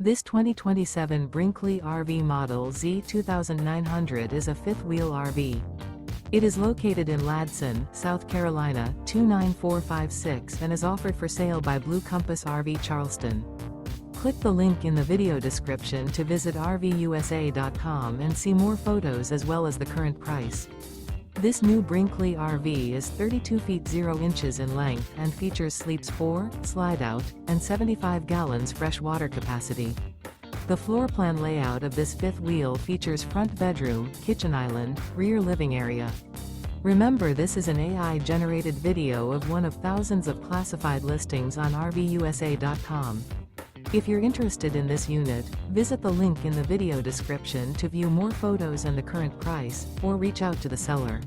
This 2027 Brinkley RV Model Z 2900 is a fifth-wheel RV. It is located in Ladson, South Carolina, 29456 and is offered for sale by Blue Compass RV Charleston. Click the link in the video description to visit RVUSA.com and see more photos as well as the current price. This new Brinkley RV is 32 feet 0 inches in length and features sleeps 4, slide-out, and 75 gallons fresh water capacity. The floor plan layout of this fifth wheel features front bedroom, kitchen island, rear living area. Remember, this is an AI-generated video of one of thousands of classified listings on RVUSA.com. If you're interested in this unit, visit the link in the video description to view more photos and the current price, or reach out to the seller.